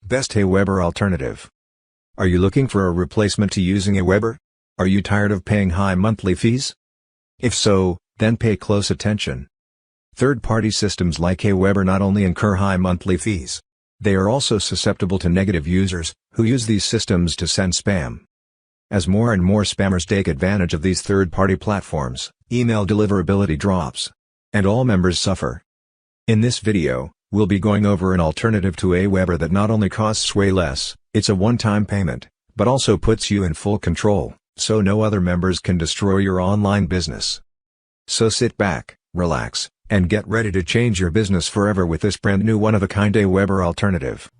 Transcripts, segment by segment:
Best Aweber alternative. Are you looking for a replacement to using Aweber? Are you tired of paying high monthly fees? If so, then pay close attention. Third-party systems like Aweber not only incur high monthly fees, they are also susceptible to negative users, who use these systems to send spam. As more and more spammers take advantage of these third-party platforms, email deliverability drops, and all members suffer. In this video, we'll be going over an alternative to Aweber that not only costs way less, it's a one-time payment, but also puts you in full control, so no other members can destroy your online business. So sit back, relax, and get ready to change your business forever with this brand new one-of-a-kind Aweber alternative.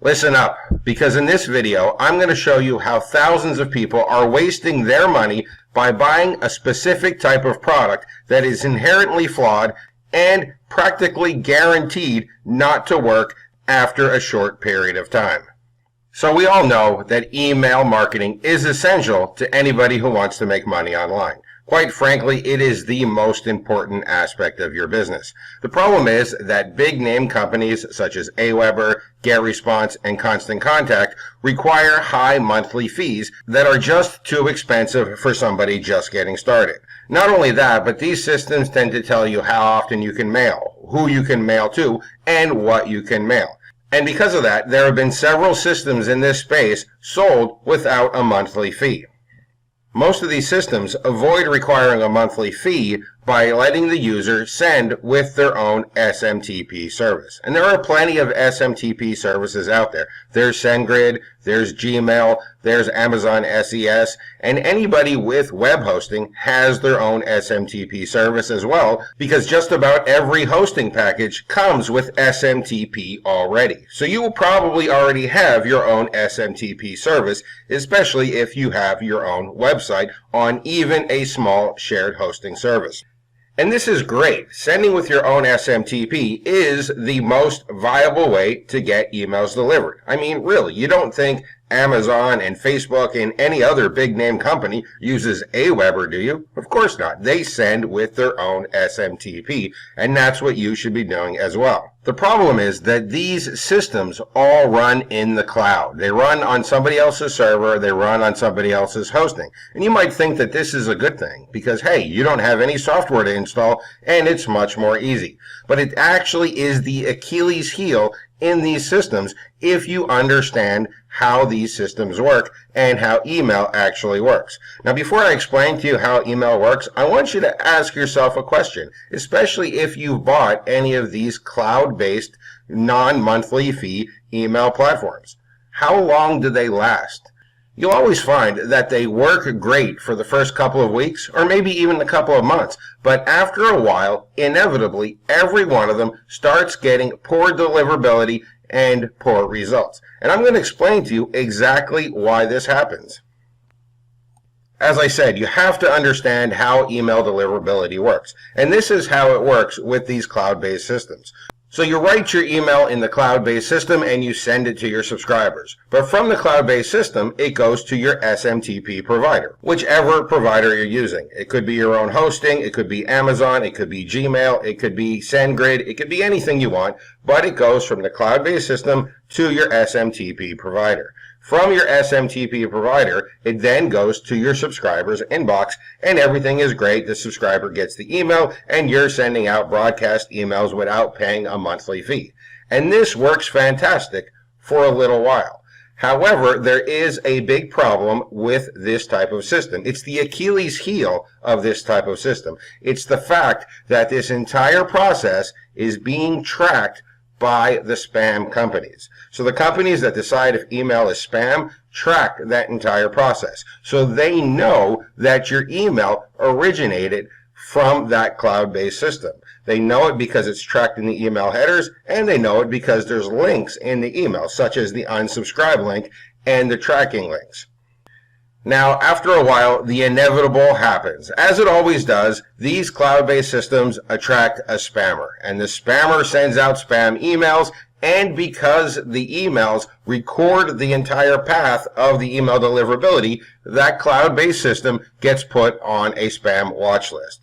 Listen up, because in this video, I'm going to show you how thousands of people are wasting their money by buying a specific type of product that is inherently flawed and practically guaranteed not to work after a short period of time. So we all know that email marketing is essential to anybody who wants to make money online. Quite frankly, it is the most important aspect of your business. The problem is that big name companies such as Aweber, GetResponse, and Constant Contact require high monthly fees that are just too expensive for somebody just getting started. Not only that, but these systems tend to tell you how often you can mail, who you can mail to, and what you can mail. And because of that, there have been several systems in this space sold without a monthly fee. Most of these systems avoid requiring a monthly fee by letting the user send with their own SMTP service. And there are plenty of SMTP services out there. There's SendGrid, there's Gmail, there's Amazon SES, and anybody with web hosting has their own SMTP service as well, because just about every hosting package comes with SMTP already. So you will probably already have your own SMTP service, especially if you have your own website on even a small shared hosting service. And this is great. Sending with your own SMTP is the most viable way to get emails delivered. I mean, really, you don't think Amazon and Facebook and any other big name company uses Aweber, do you? Of course not. They send with their own SMTP, and that's what you should be doing as well. The problem is that these systems all run in the cloud. They run on somebody else's server, they run on somebody else's hosting. And you might think that this is a good thing because, hey, you don't have any software to install and it's much more easy. But it actually is the Achilles heel in these systems if you understand how these systems work and how email actually works. Now, before I explain to you how email works, I want you to ask yourself a question, especially if you've bought any of these cloud-based, non-monthly fee email platforms. How long do they last? You'll always find that they work great for the first couple of weeks or maybe even a couple of months, but after a while, inevitably, every one of them starts getting poor deliverability and poor results. And I'm going to explain to you exactly why this happens. As I said, you have to understand how email deliverability works. And this is how it works with these cloud-based systems. So you write your email in the cloud-based system and you send it to your subscribers. But from the cloud-based system, it goes to your SMTP provider, whichever provider you're using. It could be your own hosting, it could be Amazon, it could be Gmail, it could be SendGrid, it could be anything you want, but it goes from the cloud-based system to your SMTP provider. From your SMTP provider, it then goes to your subscriber's inbox, and everything is great. The subscriber gets the email, and you're sending out broadcast emails without paying a monthly fee. And this works fantastic for a little while. However, there is a big problem with this type of system. It's the Achilles heel of this type of system. It's the fact that this entire process is being tracked by the spam companies. So the companies that decide if email is spam track that entire process. So they know that your email originated from that cloud-based system. They know it because it's tracked in the email headers, and they know it because there's links in the email, such as the unsubscribe link and the tracking links. Now, after a while, the inevitable happens. As it always does, these cloud-based systems attract a spammer, and the spammer sends out spam emails, and because the emails record the entire path of the email deliverability, that cloud-based system gets put on a spam watch list.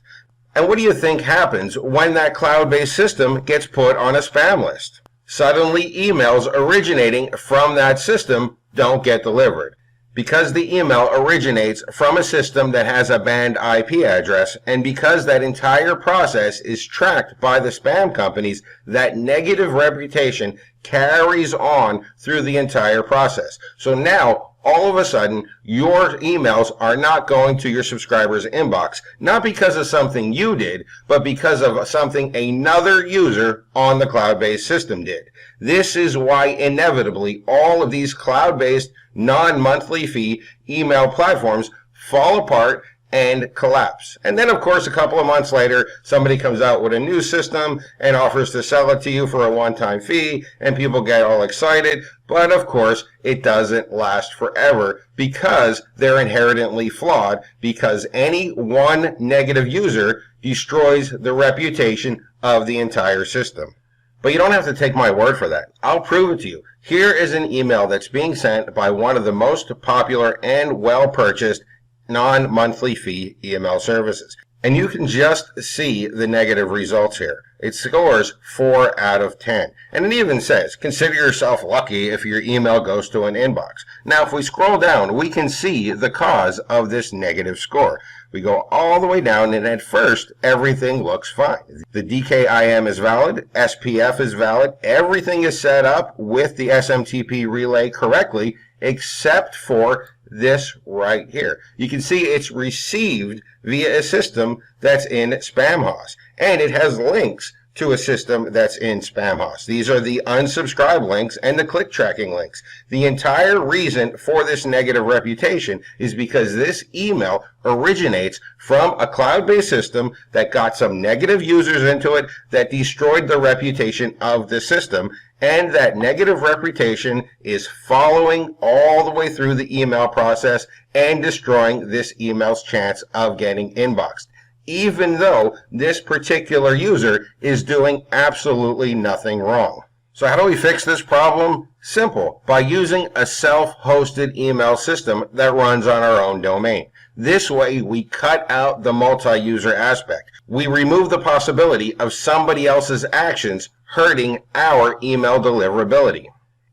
And what do you think happens when that cloud-based system gets put on a spam list? suddenly emails originating from that system don't get delivered. Because the email originates from a system that has a banned IP address, and because that entire process is tracked by the spam companies, that negative reputation carries on through the entire process. So now, all of a sudden, your emails are not going to your subscriber's inbox, not because of something you did, but because of something another user on the cloud-based system did. This is why inevitably all of these cloud-based non-monthly fee email platforms fall apart and collapse. And then, of course, a couple of months later, somebody comes out with a new system and offers to sell it to you for a one-time fee, and people get all excited. But, of course, it doesn't last forever because they're inherently flawed, because any one negative user destroys the reputation of the entire system. But you don't have to take my word for that. I'll prove it to you. Here is an email that's being sent by one of the most popular and well-purchased non-monthly fee email services. And you can just see the negative results here. It scores 4 out of 10. And it even says, consider yourself lucky if your email goes to an inbox. Now, if we scroll down, we can see the cause of this negative score. We go all the way down, and at first, everything looks fine. The DKIM is valid, SPF is valid, everything is set up with the SMTP relay correctly, except for this right here. You can see it's received via a system that's in SpamHoss, and it has links to a system that's in SpamHoss. These are the unsubscribe links and the click tracking links. The entire reason for this negative reputation is because this email originates from a cloud-based system that got some negative users into it that destroyed the reputation of the system, and that negative reputation is following all the way through the email process and destroying this email's chance of getting inboxed, even though this particular user is doing absolutely nothing wrong. So how do we fix this problem? Simple, by using a self-hosted email system that runs on our own domain. This way we cut out the multi-user aspect. We remove the possibility of somebody else's actions hurting our email deliverability.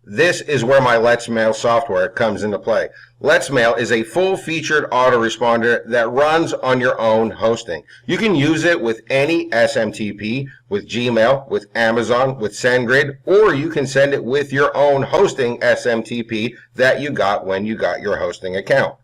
This is where my Let's Mail software comes into play. Let's Mail is a full-featured autoresponder that runs on your own hosting. You can use it with any SMTP, with Gmail, with Amazon, with SendGrid, or you can send it with your own hosting SMTP that you got when you got your hosting account.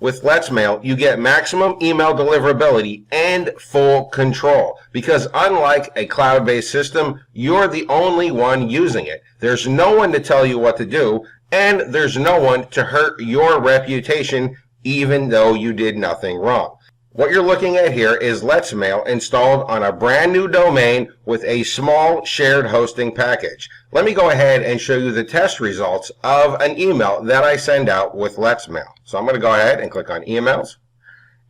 With Let's Mail, you get maximum email deliverability and full control, because unlike a cloud-based system, you're the only one using it. There's no one to tell you what to do, and there's no one to hurt your reputation even though you did nothing wrong. What you're looking at here is Let's Mail installed on a brand new domain with a small shared hosting package. Let me go ahead and show you the test results of an email that I send out with Let's Mail. So I'm going to go ahead and click on emails,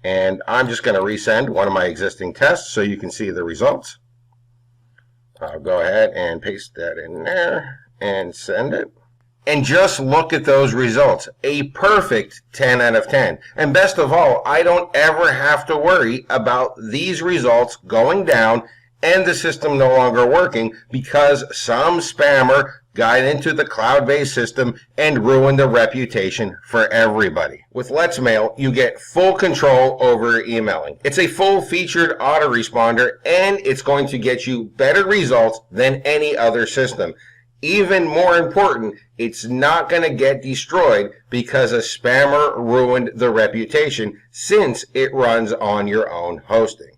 and I'm just going to resend one of my existing tests so you can see the results. I'll go ahead and paste that in there and send it. And just look at those results. A perfect 10 out of 10. And best of all, I don't ever have to worry about these results going down and the system no longer working because some spammer got into the cloud-based system and ruined the reputation for everybody. With Let's Mail, you get full control over emailing. It's a full-featured autoresponder, and it's going to get you better results than any other system. Even more important, it's not going to get destroyed because a spammer ruined the reputation since it runs on your own hosting.